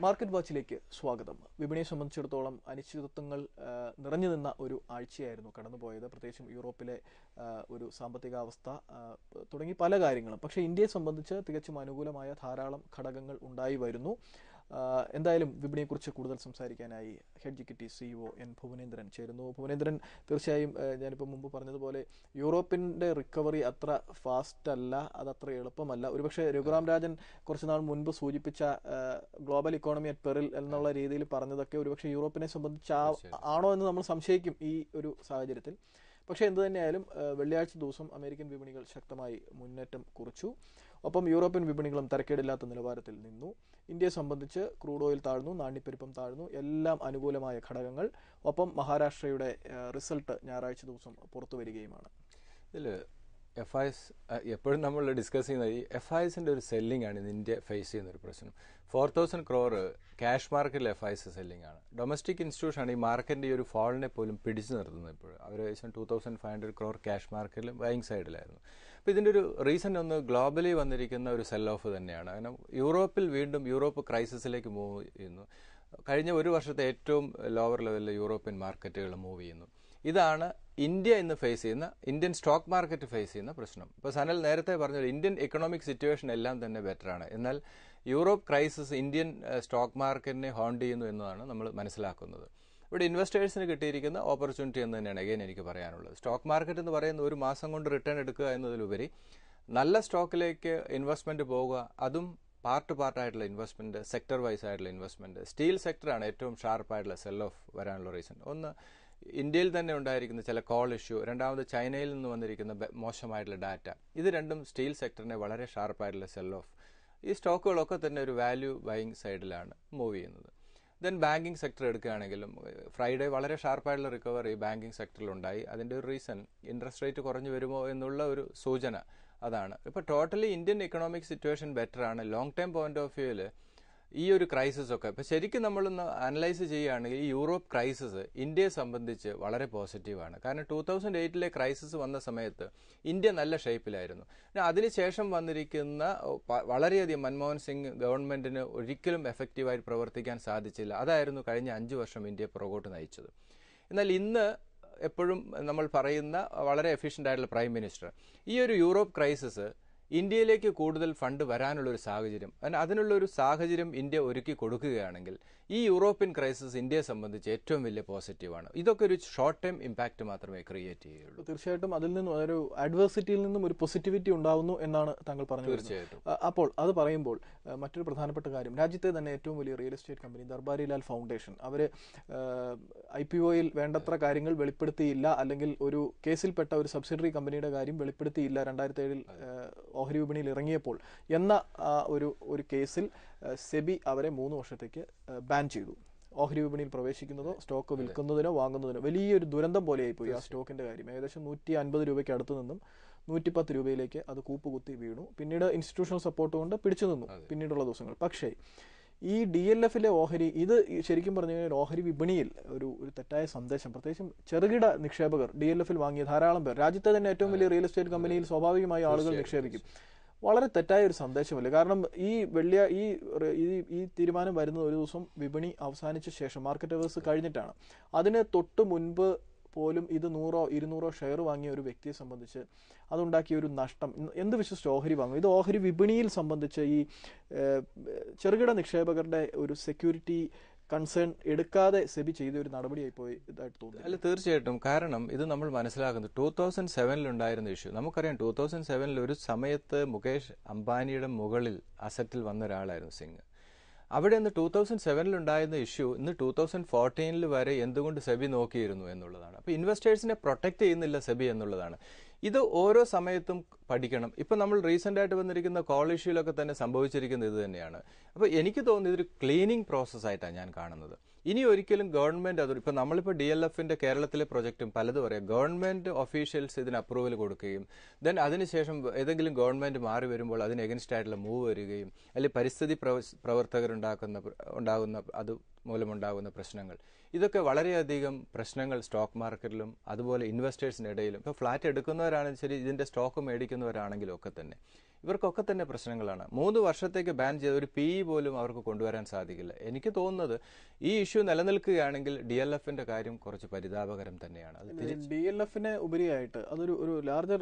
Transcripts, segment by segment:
Market വാച്ചിലേക്ക് സ്വാഗതം. വിപണിയെ സംബന്ധിച്ചിടത്തോളം അനിശ്ചിതത്വങ്ങൾ നിറഞ്ഞു നിന്ന ഒരു ആഴ്ചയായിരുന്നു കടന്നുപോയത്. പ്രത്യേകിച്ചും യൂറോപ്പിലെ ഒരു സാമ്പത്തികാവസ്ഥ തുടങ്ങി പല കാര്യങ്ങളും. പക്ഷേ ഇന്ത്യയെ സംബന്ധിച്ച് തികച്ചും അനുകൂലമായ ധാരാളം ഘടകങ്ങൾ ഉണ്ടായി വരുന്നു. എന്തായാലും വിപണിയെക്കുറിച്ച് കൂടുതൽ സംസാരിക്കാനായി ഹെഡ്ജിക്കിറ്റി CEO എൻ ഭുവനേന്ദ്രൻ ചേരുന്നു. ഭുവനേന്ദ്രൻ, തീർച്ചയായും ഞാനിപ്പോൾ മുമ്പ് പറഞ്ഞതുപോലെ യൂറോപ്പിൻ്റെ റിക്കവറി അത്ര ഫാസ്റ്റ് അല്ല, അതത്ര എളുപ്പമല്ല. ഒരുപക്ഷെ രഘുറാം രാജൻ കുറച്ച് നാൾ മുൻപ് സൂചിപ്പിച്ച ഗ്ലോബൽ ഇക്കോണമി അറ്റ് പെറിൽ എന്നുള്ള രീതിയിൽ പറഞ്ഞതൊക്കെ ഒരുപക്ഷെ യൂറോപ്പിനെ സംബന്ധിച്ച് ആണോ എന്ന് നമ്മൾ സംശയിക്കും ഈ ഒരു സാഹചര്യത്തിൽ. പക്ഷേ എന്തു തന്നെയായാലും വെള്ളിയാഴ്ച ദിവസം അമേരിക്കൻ വിപണികൾ ശക്തമായി മുന്നേറ്റം കുറിച്ചു. ഒപ്പം യൂറോപ്യൻ വിപണികളും തരക്കേടില്ലാത്ത നിലവാരത്തിൽ നിന്നു. ഇന്ത്യയെ സംബന്ധിച്ച് ക്രൂഡ് ഓയിൽ താഴ്ന്നു, നാണ്യപ്പെരുപ്പം താഴ്ന്നു, എല്ലാം അനുകൂലമായ ഘടകങ്ങൾ. ഒപ്പം മഹാരാഷ്ട്രയുടെ റിസൾട്ട് ഞായറാഴ്ച ദിവസം പുറത്തു വരികയുമാണ്. ഇതിൽ FIs എപ്പോഴും നമ്മൾ ഡിസ്കസ് ചെയ്യുന്നത് ഈ FIസിൻ്റെ ഒരു സെല്ലിംഗ് ആണ് ഇന്ത്യ ഫേസ് ചെയ്യുന്നൊരു പ്രശ്നം. 4000 crore ക്യാഷ് മാർക്കറ്റിൽ FIs സെല്ലിംഗ് ആണ്. ഡൊമസ്റ്റിക് ഇൻസ്റ്റിറ്റ്യൂഷൻ ആണ് ഈ മാർക്കറ്റിൻ്റെ ഈ ഒരു ഫോളിനെ പോലും പിടിച്ചു നിർത്തുന്നത്. ഇപ്പോൾ അവർ ഏകദേശം 2500 crore ക്യാഷ് മാർക്കറ്റിൽ ബൈയിങ് സൈഡിലായിരുന്നു. അപ്പോൾ ഇതിൻ്റെ ഒരു റീസൺ ഒന്ന് ഗ്ലോബലി വന്നിരിക്കുന്ന ഒരു സെൽ ഓഫ് തന്നെയാണ്. കാരണം യൂറോപ്പിൽ വീണ്ടും യൂറോപ്പ് ക്രൈസിസിലേക്ക് മൂവ് ചെയ്യുന്നു. കഴിഞ്ഞ ഒരു വർഷത്തെ ഏറ്റവും ലോവർ ലെവലിൽ യൂറോപ്യൻ മാർക്കറ്റുകൾ മൂവ് ചെയ്യുന്നു. ഇതാണ് ഇന്ത്യ ഇന്ന് ഫേസ് ചെയ്യുന്ന, ഇന്ത്യൻ സ്റ്റോക്ക് മാർക്കറ്റ് ഫേസ് ചെയ്യുന്ന പ്രശ്നം. ഇപ്പോൾ സനൽ നേരത്തെ പറഞ്ഞ ഇന്ത്യൻ എക്കണോമിക് സിറ്റുവേഷൻ എല്ലാം തന്നെ ബെറ്ററാണ്. എന്നാൽ യൂറോപ്പ് ക്രൈസിസ് ഇന്ത്യൻ സ്റ്റോക്ക് മാർക്കറ്റിനെ ഹോണ്ട് ചെയ്യുന്നു എന്നതാണ് നമ്മൾ മനസ്സിലാക്കുന്നത്. ഇവിടെ ഇൻവെസ്റ്റേഴ്സിന് കിട്ടിയിരിക്കുന്ന ഓപ്പർച്യൂണിറ്റി എന്ന് തന്നെയാണ് അഗൈൻ എനിക്ക് പറയാനുള്ളത്. സ്റ്റോക്ക് മാർക്കറ്റ് എന്ന് പറയുന്ന ഒരു മാസം കൊണ്ട് റിട്ടേൺ എടുക്കുക എന്നതിലുപരി നല്ല സ്റ്റോക്കിലേക്ക് ഇൻവെസ്റ്റ്മെൻറ്റ് പോവുക, അതും പാർട്ടായിട്ടുള്ള ഇൻവെസ്റ്റ്മെൻറ്റ്, സെക്ടർ വൈസ് ആയിട്ടുള്ള ഇൻവെസ്റ്റ്മെൻറ്റ്. സ്റ്റീൽ സെക്ടറാണ് ഏറ്റവും ഷാർപ്പായിട്ടുള്ള സെൽ ഓഫ് വരാനുള്ള റീസൺ. ഒന്ന്, ഇന്ത്യയിൽ തന്നെ ഉണ്ടായിരിക്കുന്ന ചില കോൾ ഇഷ്യൂ, രണ്ടാമത് ചൈനയിൽ നിന്ന് വന്നിരിക്കുന്ന മോശമായിട്ടുള്ള ഡാറ്റ. ഇത് രണ്ടും സ്റ്റീൽ സെക്ടറിനെ വളരെ ഷാർപ്പായിട്ടുള്ള സെൽ ഓഫ്. ഈ സ്റ്റോക്കുകളൊക്കെ തന്നെ ഒരു വാല്യൂ ബൈയിങ് സൈഡിലാണ് മൂവ് ചെയ്യുന്നത്. ദെൻ ബാങ്കിങ് സെക്ടർ എടുക്കുകയാണെങ്കിലും ഫ്രൈഡേ വളരെ ഷാർപ്പായിട്ടുള്ള റിക്കവറി ബാങ്കിങ് സെക്ടറിലുണ്ടായി. അതിൻ്റെ ഒരു റീസൺ ഇൻട്രസ്റ്റ് റേറ്റ് കുറഞ്ഞു വരുമോ എന്നുള്ള ഒരു സൂചന അതാണ്. ഇപ്പോൾ ടോട്ടലി ഇന്ത്യൻ എക്കണോമിക് സിറ്റുവേഷൻ ബെറ്ററാണ്. ലോങ് ടൈം പോയിന്റ് ഓഫ് വ്യൂവിൽ ഈ ഒരു ക്രൈസിസ് ഒക്കെ ഇപ്പോൾ ശരിക്കും നമ്മളൊന്ന് അനലൈസ് ചെയ്യുകയാണെങ്കിൽ ഈ യൂറോപ്പ് ക്രൈസിസ് ഇന്ത്യയെ സംബന്ധിച്ച് വളരെ പോസിറ്റീവാണ്. കാരണം 2008 ക്രൈസിസ് വന്ന സമയത്ത് ഇന്ത്യ നല്ല ഷേപ്പിലായിരുന്നു. അതിനുശേഷം വന്നിരിക്കുന്ന വളരെയധികം മൻമോഹൻ സിംഗ് ഗവൺമെന്റിന് ഒരിക്കലും എഫക്റ്റീവായിട്ട് പ്രവർത്തിക്കാൻ സാധിച്ചില്ല. അതായിരുന്നു കഴിഞ്ഞ 5 വർഷം ഇന്ത്യയെ പുറകോട്ട് നയിച്ചത്. എന്നാൽ ഇന്ന് എപ്പോഴും നമ്മൾ പറയുന്ന വളരെ എഫിഷ്യൻ്റ് ആയിട്ടുള്ള പ്രൈം മിനിസ്റ്റർ ഈ ഒരു യൂറോപ്പ് ക്രൈസിസ് ഇന്ത്യയിലേക്ക് കൂടുതൽ ഫണ്ട് വരാനുള്ളൊരു സാഹചര്യം, അതിനുള്ളൊരു സാഹചര്യം ഇന്ത്യ ഒരുക്കി കൊടുക്കുകയാണെങ്കിൽ ഈ യൂറോപ്യൻ ക്രൈസിസ് ഇന്ത്യയെ സംബന്ധിച്ച് ഏറ്റവും വലിയ പോസിറ്റീവാണ്. ഇതൊക്കെ ഒരു ഷോർട്ട് ടൈം ഇമ്പാക്റ്റ് മാത്രമേ ക്രിയേറ്റ് ചെയ്യുള്ളൂ. തീർച്ചയായിട്ടും അതിൽ നിന്നും ഒരു അഡ്വേഴ്സിറ്റിയിൽ നിന്നും ഒരു പോസിറ്റിവിറ്റി ഉണ്ടാവുന്നു എന്നാണ് താങ്കൾ പറഞ്ഞത്. തീർച്ചയായിട്ടും. അപ്പോൾ അത് പറയുമ്പോൾ മറ്റൊരു പ്രധാനപ്പെട്ട കാര്യം, രാജ്യത്തെ തന്നെ ഏറ്റവും വലിയ റിയൽ എസ്റ്റേറ്റ് കമ്പനി ദർബാരിലാൽ ഫൗണ്ടേഷൻ, അവർ IPOയിൽ വേണ്ടത്ര കാര്യങ്ങൾ വെളിപ്പെടുത്തിയില്ല, അല്ലെങ്കിൽ ഒരു കേസിൽപ്പെട്ട ഒരു സബ്സിഡറി കമ്പനിയുടെ കാര്യം വെളിപ്പെടുത്തിയില്ല 2007 ഓഹരി വിപണിയിൽ ഇറങ്ങിയപ്പോൾ എന്ന ഒരു കേസിൽ സെബി അവരെ 3 വർഷത്തേക്ക് ബാൻ ചെയ്തു. ഓഹരി വിപണിയിൽ പ്രവേശിക്കുന്നതോ സ്റ്റോക്ക് വിൽക്കുന്നതിനോ വാങ്ങുന്നതിനോ വലിയൊരു ദുരന്തം പോലെയായിപ്പോയി ആ സ്റ്റോക്കിന്റെ കാര്യം. ഏകദേശം 150 രൂപയ്ക്ക് അടുത്ത് നിന്നും 110 രൂപയിലേക്ക് അത് കൂപ്പുകുത്തി വീണു. പിന്നീട് ഇൻസ്റ്റിറ്റ്യൂഷണൽ സപ്പോർട്ട് കൊണ്ട് പിടിച്ചു നിന്നു പിന്നീടുള്ള ദിവസങ്ങൾ. പക്ഷേ ഈ DLFലെ ഓഹരി, ഇത് ശരിക്കും പറഞ്ഞു കഴിഞ്ഞാൽ ഓഹരി വിപണിയിൽ ഒരു തെറ്റായ സന്ദേശം, പ്രത്യേകിച്ചും ചെറുകിട നിക്ഷേപകർ DLFൽ വാങ്ങിയ ധാരാളം പേർ, രാജ്യത്തെ തന്നെ ഏറ്റവും വലിയ റിയൽ എസ്റ്റേറ്റ് കമ്പനിയിൽ സ്വാഭാവികമായി ആളുകൾ നിക്ഷേപിക്കും. വളരെ തെറ്റായ ഒരു സന്ദേശമല്ലേ? കാരണം ഈ തീരുമാനം വരുന്നത് ഒരു ദിവസം വിപണി അവസാനിച്ച ശേഷം, മാർക്കറ്റ് അവേഴ്സ് കഴിഞ്ഞിട്ടാണ്. അതിന് തൊട്ട് മുൻപ് പോലും ഇത് 100-200 ഷെയർ വാങ്ങിയ ഒരു വ്യക്തിയെ സംബന്ധിച്ച് അതുണ്ടാക്കിയ ഒരു നഷ്ടം എന്ത് വിശ്വസിച്ച് ഓഹരി വാങ്ങും? ഇത് ഓഹരി വിപണിയിൽ സംബന്ധിച്ച് ഈ ചെറുകിട നിക്ഷേപകരുടെ ഒരു സെക്യൂരിറ്റി കൺസേൺ എടുക്കാതെ സെബി ചെയ്ത ഒരു നടപടിയായി പോയി ഇതായിട്ട് തോന്നുന്നു. അല്ല, തീർച്ചയായിട്ടും. കാരണം ഇത് നമ്മൾ മനസ്സിലാക്കുന്നത് 2007 ഉണ്ടായിരുന്ന ഇഷ്യൂ നമുക്കറിയാം. 2007 ഒരു സമയത്ത് മുകേഷ് അംബാനിയുടെ മുകളിൽ അസറ്റിൽ വന്ന ഒരാളായിരുന്നു സിംഗ്. അവിടെ നിന്ന് 2007 ഉണ്ടായിരുന്ന ഇഷ്യൂ ഇന്ന് 2014 വരെ എന്തുകൊണ്ട് സെബി നോക്കിയിരുന്നു എന്നുള്ളതാണ്. അപ്പോൾ ഇൻവെസ്റ്റേഴ്സിനെ പ്രൊട്ടക്ട് ചെയ്യുന്നില്ല സെബി എന്നുള്ളതാണ്. ഇത് ഓരോ സമയത്തും പഠിക്കണം. ഇപ്പം നമ്മൾ റീസെൻ്റ് ആയിട്ട് വന്നിരിക്കുന്ന കോൾ ഇഷ്യൂലൊക്കെ തന്നെ സംഭവിച്ചിരിക്കുന്നത് ഇത് തന്നെയാണ്. അപ്പോൾ എനിക്ക് തോന്നുന്നത് ഇതൊരു ക്ലീനിങ് പ്രോസസ്സായിട്ടാണ് ഞാൻ കാണുന്നത്. ഇനി ഒരിക്കലും ഗവൺമെൻറ് ഇപ്പം നമ്മളിപ്പോൾ DLFന്റെ കേരളത്തിലെ പ്രൊജക്റ്റും പലതും പറയാം. ഗവൺമെൻറ് ഒഫീഷ്യൽസ് ഇതിന് അപ്രൂവൽ കൊടുക്കുകയും ദെൻ അതിനുശേഷം ഏതെങ്കിലും ഗവൺമെൻറ് മാറി വരുമ്പോൾ അതിന് എഗൻസ്റ്റ് ആയിട്ടുള്ള മൂവ് വരികയും അല്ലെങ്കിൽ പരിസ്ഥിതി ഉണ്ടാകുന്ന അത് മൂലമുണ്ടാകുന്ന പ്രശ്നങ്ങൾ, ഇതൊക്കെ വളരെയധികം പ്രശ്നങ്ങൾ സ്റ്റോക്ക് മാർക്കറ്റിലും അതുപോലെ ഇൻവെസ്റ്റേഴ്സിനിടയിലും. ഇപ്പോൾ ഫ്ലാറ്റ് എടുക്കുന്നവരാണെങ്കിലും ശരി, ഇതിൻ്റെ സ്റ്റോക്ക് മേടിക്കുന്നവരാണെങ്കിലും ഒക്കെ തന്നെ ഇവർക്കൊക്കെ തന്നെ പ്രശ്നങ്ങളാണ്. 3 വർഷത്തേക്ക് ബാൻ ചെയ്ത ഒരു PE പോലും അവർക്ക് കൊണ്ടുവരാൻ സാധിക്കില്ല. എനിക്ക് തോന്നുന്നത് ഈ ഇഷ്യൂ നിലനിൽക്കുകയാണെങ്കിൽ DLFന്റെ കാര്യം കുറച്ച് പരിതാപകരം തന്നെയാണ്. അത് DLFനെ ഉപരിയായിട്ട് അതൊരു ലാർജർ,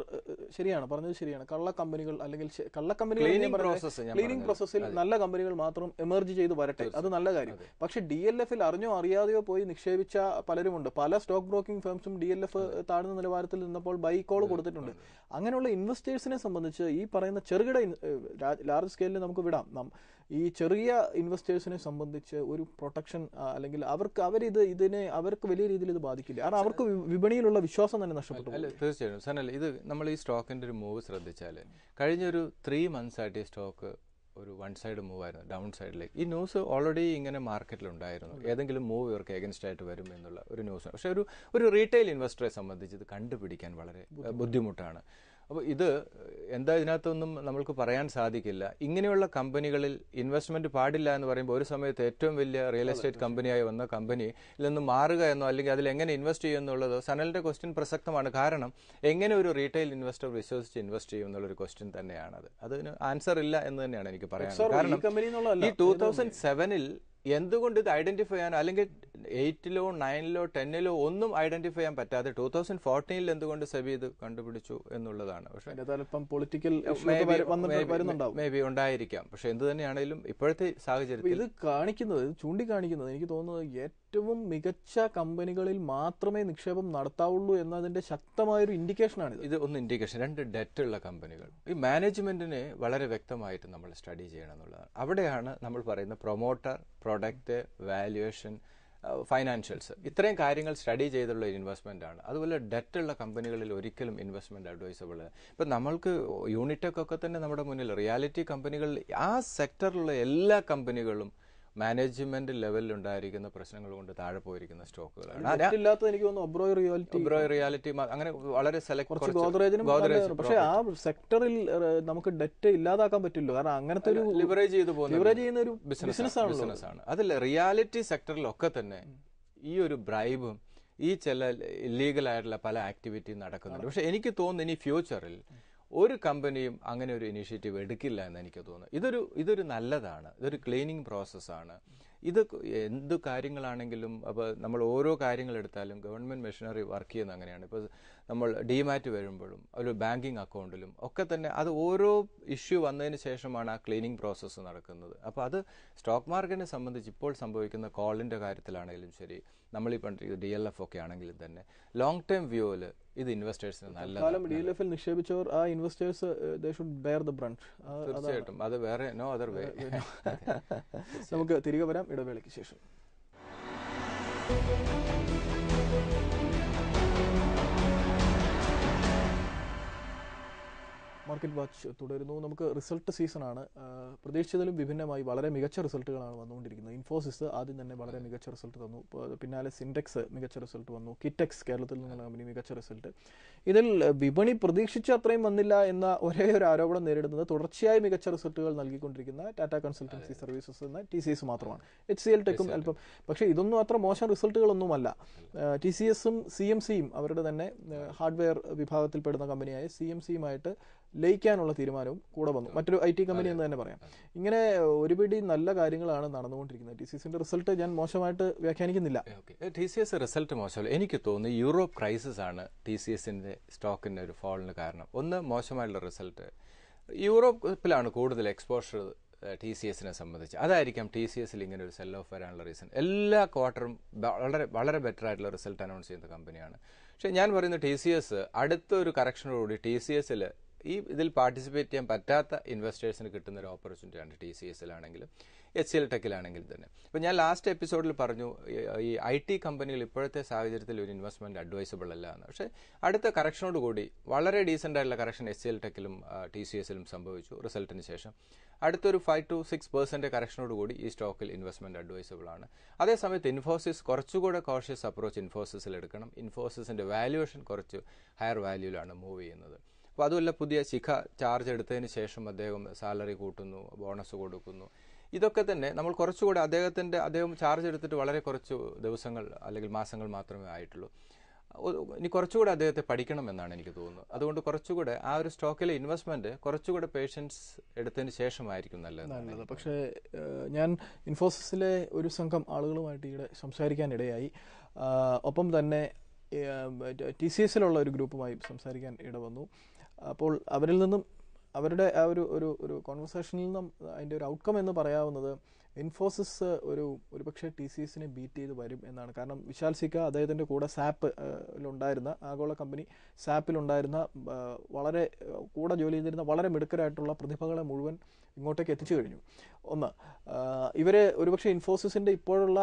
ശരിയാണ് പറഞ്ഞത്, ശരിയാണ്. കള്ള കമ്പനികൾ അല്ലെങ്കിൽ ക്ലീനിങ് പ്രോസസ്സിൽ നല്ല കമ്പനികൾ മാത്രം എമർജ് ചെയ്ത് വരട്ടെ, അത് നല്ല കാര്യം. പക്ഷെ DLFൽ അറിഞ്ഞോ അറിയാതെയോ പോയി നിക്ഷേപിച്ച പലരുമുണ്ട്. പല സ്റ്റോക്ക് ബ്രോക്കിംഗ് ഫേംസും DLF താഴ്ന്ന നിലവാരത്തിൽ നിന്നപ്പോൾ ബൈ കോൾ കൊടുത്തിട്ടുണ്ട്. അങ്ങനെയുള്ള ഇൻവെസ്റ്റേഴ്സിനെ സംബന്ധിച്ച് ഈ പറയുന്ന ചെറുകിട ലാർജ് സ്കെയിലിൽ നമുക്ക് വിടാം. ഈ ചെറിയ ഇൻവെസ്റ്റേഴ്സിനെ സംബന്ധിച്ച് ഒരു പ്രൊട്ടക്ഷൻ അല്ലെങ്കിൽ അവർക്ക് വലിയ രീതിയിൽ ഇത് ബാധിക്കില്ല. കാരണം അവർക്ക് വിപണിയിലുള്ള വിശ്വാസം തന്നെ നഷ്ടപ്പെട്ടു. അല്ല, തീർച്ചയായും സനൽ, ഇത് നമ്മൾ ഈ സ്റ്റോക്കിന്റെ ഒരു മൂവ് ശ്രദ്ധിച്ചാൽ കഴിഞ്ഞൊരു 3 months ആയിട്ട് ഈ സ്റ്റോക്ക് ഒരു വൺ സൈഡ് മൂവ് ആയിരുന്നു, ഡൗൺ സൈഡിലേക്ക്. ഈ ന്യൂസ് ഓൾറെഡി ഇങ്ങനെ മാർക്കറ്റിലുണ്ടായിരുന്നു, ഏതെങ്കിലും മൂവ് ഇവർക്ക് എഗൻസ്റ്റ് ആയിട്ട് വരും എന്നുള്ള ഒരു ന്യൂസ്. പക്ഷെ ഒരു റീറ്റെയിൽ ഇൻവെസ്റ്ററെ സംബന്ധിച്ച് ഇത് കണ്ടുപിടിക്കാൻ വളരെ ബുദ്ധിമുട്ടാണ്. അപ്പോൾ ഇത് എന്താ, ഇതിനകത്തൊന്നും നമ്മൾക്ക് പറയാൻ സാധിക്കില്ല. ഇങ്ങനെയുള്ള കമ്പനികളിൽ ഇൻവെസ്റ്റ്മെന്റ് പാടില്ല എന്ന് പറയുമ്പോൾ ഒരു സമയത്ത് ഏറ്റവും വലിയ റിയൽ എസ്റ്റേറ്റ് കമ്പനിയായി വന്ന കമ്പനിയിൽ നിന്ന് മാറുക എന്നോ അല്ലെങ്കിൽ അതിൽ എങ്ങനെ ഇൻവെസ്റ്റ് ചെയ്യും എന്നുള്ളത് സനലിന്റെ ക്വസ്റ്റ്യൻ പ്രസക്തമാണ്. കാരണം എങ്ങനെ ഒരു റീറ്റെയിൽ ഇൻവെസ്റ്റർ വിശ്വസിച്ച് ഇൻവെസ്റ്റ് ചെയ്യും എന്നുള്ളൊരു ക്വസ്റ്റ്യൻ തന്നെയാണത്. അതിന് ആൻസർ ഇല്ല എന്ന് തന്നെയാണ് എനിക്ക് പറയാനുള്ളത്. കാരണം ഈ 2007-ൽ എന്തുകൊണ്ട് ഇത് ഐഡന്റിഫൈ ചെയ്യാൻ, അല്ലെങ്കിൽ 8-ലോ 9-ലോ 10-ലോ ഒന്നും ഐഡന്റിഫൈ ചെയ്യാൻ പറ്റാതെ 2014-ൽ എന്തുകൊണ്ട് സെബി ഇത് കണ്ടുപിടിച്ചു എന്നുള്ളതാണ്. പക്ഷേ പൊളിറ്റിക്കൽ മേ ബി ഉണ്ടായിരിക്കാം. പക്ഷെ എന്ത് തന്നെയാണെങ്കിലും ഇപ്പോഴത്തെ സാഹചര്യത്തിൽ ഇത് ചൂണ്ടിക്കാണിക്കുന്നത് എനിക്ക് തോന്നുന്നത് ഏറ്റവും മികച്ച കമ്പനികളിൽ മാത്രമേ നിക്ഷേപം നടത്താവുള്ളൂ എന്നതിന്റെ ശക്തമായൊരു ഇൻഡിക്കേഷനാണ് ഇത്. ഒന്ന് ഇൻഡിക്കേഷൻ. 2, ഡെറ്റ് ഉള്ള കമ്പനികൾ. ഈ മാനേജ്മെന്റിനെ വളരെ വ്യക്തമായിട്ട് നമ്മൾ സ്റ്റഡി ചെയ്യണം എന്നുള്ളതാണ്. അവിടെയാണ് നമ്മൾ പറയുന്ന പ്രൊമോട്ടർ, പ്രൊഡക്റ്റ്, വാല്യുവേഷൻ, ഫൈനാൻഷ്യൽസ്, ഇത്രയും കാര്യങ്ങൾ സ്റ്റഡി ചെയ്തുള്ള ഇൻവെസ്റ്റ്മെന്റ് ആണ്. അതുപോലെ ഡെറ്റ് ഉള്ള കമ്പനികളിൽ ഒരിക്കലും ഇൻവെസ്റ്റ്മെന്റ് അഡ്വൈസബിൾ. ഇപ്പം നമ്മൾക്ക് യൂണിടെക് ഒക്കെ തന്നെ നമ്മുടെ മുന്നിൽ, റിയാലിറ്റി കമ്പനികളിൽ ആ സെക്ടറിലുള്ള എല്ലാ കമ്പനികളും മാനേജ്മെന്റ് ലെവലിൽ ഉണ്ടായിരിക്കുന്ന പ്രശ്നങ്ങൾ കൊണ്ട് താഴെ പോയിരിക്കുന്ന സ്റ്റോക്കുകളാണ്. എനിക്ക് തോന്നുന്നു റിയാലിറ്റി അങ്ങനെ വളരെ പക്ഷേ ആ സെക്ടറിൽ നമുക്ക് ഡെറ്റ് ഇല്ലാതാക്കാൻ പറ്റില്ല. കാരണം അങ്ങനത്തെ ഒരു ലിവറേജ് ചെയ്യുന്ന ഒരു ബിസിനസ്സാണ്. അതിൽ റിയാലിറ്റി സെക്ടറിലൊക്കെ തന്നെ ഈ ഒരു ബ്രൈബും ഈ ചില ഇല്ലീഗൽ ആയിട്ടുള്ള പല ആക്ടിവിറ്റി നടക്കുന്നുണ്ട്. പക്ഷെ എനിക്ക് തോന്നുന്നു ഇനി ഫ്യൂച്ചറിൽ ഒരു കമ്പനിയും അങ്ങനെ ഒരു ഇനീഷ്യേറ്റീവ് എടുക്കില്ല എന്ന് എനിക്ക് തോന്നുന്നു. ഇതൊരു നല്ലതാണ്, ഇതൊരു ക്ലീനിങ് പ്രോസസ്സാണ്. ഇത് എന്ത് കാര്യങ്ങളാണെങ്കിലും, അപ്പോൾ നമ്മൾ ഓരോ കാര്യങ്ങൾ എടുത്താലും ഗവൺമെന്റ് മെഷീനറി വർക്ക് ചെയ്യുന്ന അങ്ങനെയാണ്. ഇപ്പോൾ നമ്മൾ ഡിമാറ്റ് വരുമ്പോഴും ഒരു ബാങ്കിങ് അക്കൗണ്ടിലും ഒക്കെ തന്നെ അത് ഓരോ ഇഷ്യൂ വന്നതിന് ശേഷമാണ് ആ ക്ലീനിങ് പ്രോസസ്സ് നടക്കുന്നത്. അപ്പോൾ അത് സ്റ്റോക്ക് മാർക്കറ്റിനെ സംബന്ധിച്ച് ഇപ്പോൾ സംഭവിക്കുന്ന കോളിന്റെ കാര്യത്തിലാണെങ്കിലും ശരി, നമ്മളീ പണ്ട് DLF ഒക്കെ ആണെങ്കിലും തന്നെ ലോങ് ടേം വ്യൂവിൽ ഇത് ഇൻവെസ്റ്റേഴ്സിന് നല്ലതാണ്. DLFൽ നിക്ഷേപിച്ചവർ ആ ഇൻവെസ്റ്റേഴ്സ് തീർച്ചയായിട്ടും അത് വേറെ നോ അതർ വേ. നമുക്ക് തിരികെ വരാം ഇടവേളയ്ക്ക് ശേഷം. മാർക്കറ്റ് വാച്ച് തുടരുന്നു. നമുക്ക് റിസൾട്ട് സീസണാണ്. പ്രതീക്ഷിച്ചതിലും വിഭിന്നമായി വളരെ മികച്ച റിസൾട്ടുകളാണ് വന്നുകൊണ്ടിരിക്കുന്നത്. ഇൻഫോസിസ് ആദ്യം തന്നെ വളരെ മികച്ച റിസൾട്ട് തന്നു. പിന്നാലെ സിൻഡെക്സ് മികച്ച റിസൾട്ട് വന്നു. കിറ്റെക്സ് കേരളത്തിൽ നിന്നുള്ള കമ്പനി മികച്ച റിസൾട്ട്. ഇതിൽ വിപണി പ്രതീക്ഷിച്ച അത്രയും വന്നില്ല എന്ന ഒരേ ഒരു ആരോപണം നേരിടുന്നത് തുടർച്ചയായി മികച്ച റിസൾട്ടുകൾ നൽകിക്കൊണ്ടിരിക്കുന്ന ടാറ്റ കൺസൾട്ടൻസി സർവീസസ് എന്ന TCS മാത്രമാണ്. HCL ടെക്കും അല്പം, പക്ഷേ ഇതൊന്നും അത്ര മോശം റിസൾട്ടുകളൊന്നുമല്ല. TCSും CMCയും അവരുടെ തന്നെ ഹാർഡ്വെയർ വിഭാഗത്തിൽപ്പെടുന്ന കമ്പനിയായ CMCയുമായിട്ട് ലയിക്കാനുള്ള തീരുമാനവും കൂടെ വന്നു. മറ്റൊരു IT കമ്പനി എന്ന് തന്നെ പറയാം. ഇങ്ങനെ ഒരുപിടി നല്ല കാര്യങ്ങളാണ് നടന്നുകൊണ്ടിരിക്കുന്നത്. TCSന്റെ റിസൾട്ട് ഞാൻ മോശമായിട്ട് വ്യാഖ്യാനിക്കുന്നില്ല. TCS റിസൾട്ട് മോശമല്ല. എനിക്ക് തോന്നുന്നു യൂറോപ്പ് ക്രൈസിസ് ആണ് TCSന്റെ സ്റ്റോക്കിന്റെ ഒരു ഫോളിന് കാരണം. ഒന്ന്, മോശമായിട്ടുള്ള റിസൾട്ട്. യൂറോപ്പിലാണ് കൂടുതൽ എക്സ്പോഷർ TCSനെ സംബന്ധിച്ച്. അതായിരിക്കാം TCSൽ ഇങ്ങനെ ഒരു സെൽ ഓഫ് വരാനുള്ള റീസൺ. എല്ലാ ക്വാർട്ടറും വളരെ വളരെ ബെറ്റർ ആയിട്ടുള്ള റിസൾട്ട് അനൗൺസ് ചെയ്യുന്ന കമ്പനിയാണ്. പക്ഷെ ഞാൻ പറയുന്നത് TCS അടുത്തൊരു കറക്ഷനോടുകൂടി TCSൽ ഇതിൽ പാർട്ടിസിപ്പേറ്റ് ചെയ്യാൻ പറ്റാത്ത ഇൻവെസ്റ്റേഴ്സിന് കിട്ടുന്ന ഒരു ഓപ്പർച്യൂണിറ്റിയാണ് TCSലാണെങ്കിലും HCL ടെക്കിലാണെങ്കിലും തന്നെ. ഇപ്പോൾ ഞാൻ ലാസ്റ്റ് എപ്പിസോഡിൽ പറഞ്ഞു ഈ IT കമ്പനികൾ ഇപ്പോഴത്തെ സാഹചര്യത്തിൽ ഒരു ഇൻവെസ്റ്റ്മെന്റ് അഡ്വൈസബിൾ അല്ല എന്ന്. പക്ഷേ അടുത്ത കറക്ഷനോടുകൂടി വളരെ ഡീസൻ്റ് ആയിട്ടുള്ള കറക്ഷൻ HCL ടെക്കിലും TCSലും സംഭവിച്ചു റിസൾട്ടിന് ശേഷം. അടുത്തൊരു 5 to 6% കറക്ഷനോടുകൂടി ഈ സ്റ്റോക്കിൽ ഇൻവെസ്റ്റ്മെന്റ് അഡ്വൈസബിൾ ആണ്. അതേസമയത്ത് ഇൻഫോസിസ് കുറച്ചുകൂടെ കോഷ്യസ് അപ്രോച്ച് ഇൻഫോസിസിൽ എടുക്കണം. ഇൻഫോസിസിന്റെ വാല്യുവേഷൻ കുറച്ച് ഹയർ വാല്യൂലാണ് മൂവ് ചെയ്യുന്നത്. അപ്പോൾ അതുമല്ല, പുതിയ ശിഖ ചാർജ് എടുത്തതിന് ശേഷം അദ്ദേഹം സാലറി കൂട്ടുന്നു, ബോണസ് കൊടുക്കുന്നു. ഇതൊക്കെ തന്നെ നമ്മൾ കുറച്ചുകൂടെ അദ്ദേഹം ചാർജ് എടുത്തിട്ട് വളരെ കുറച്ച് ദിവസങ്ങൾ അല്ലെങ്കിൽ മാസങ്ങൾ മാത്രമേ ആയിട്ടുള്ളൂ. ഇനി കുറച്ചുകൂടെ അദ്ദേഹത്തെ പഠിക്കണം എന്നാണ് എനിക്ക് തോന്നുന്നത്. അതുകൊണ്ട് കുറച്ചുകൂടെ ആ ഒരു സ്റ്റോക്കിലെ ഇൻവെസ്റ്റ്മെന്റ് കുറച്ചുകൂടെ പേഷ്യൻസ് എടുത്തതിന് ശേഷമായിരിക്കും നല്ലത്. പക്ഷേ ഞാൻ ഇൻഫോസിസിലെ ഒരു സംഘം ആളുകളുമായിട്ട് ഈയിടെ സംസാരിക്കാനിടയായി. ഒപ്പം തന്നെ TCS ഒരു ഗ്രൂപ്പുമായി സംസാരിക്കാൻ ഇടവന്നു. അപ്പോൾ അവരിൽ നിന്നും അവരുടെ ആ ഒരു കോൺവെർസേഷനിൽ നിന്നും അതിൻ്റെ ഒരു ഔട്ട്കം എന്ന് പറയാവുന്നത് ഇൻഫോസിസ് ഒരുപക്ഷെ TCSനെ ബീറ്റ് ചെയ്ത് വരും എന്നാണ്. കാരണം വിശാൽ സിക്ക അദ്ദേഹത്തിൻ്റെ കൂടെ സാപ്പിലുണ്ടായിരുന്ന ആഗോള കമ്പനി സാപ്പിലുണ്ടായിരുന്ന വളരെ കൂടെ ജോലി ചെയ്തിരുന്ന വളരെ മിടുക്കരായിട്ടുള്ള പ്രതിഭകളെ മുഴുവൻ ഇങ്ങോട്ടേക്ക് എത്തിച്ചു കഴിഞ്ഞു. ഒന്ന്, ഇവർ ഒരുപക്ഷെ ഇൻഫോസിസിൻ്റെ ഇപ്പോഴുള്ള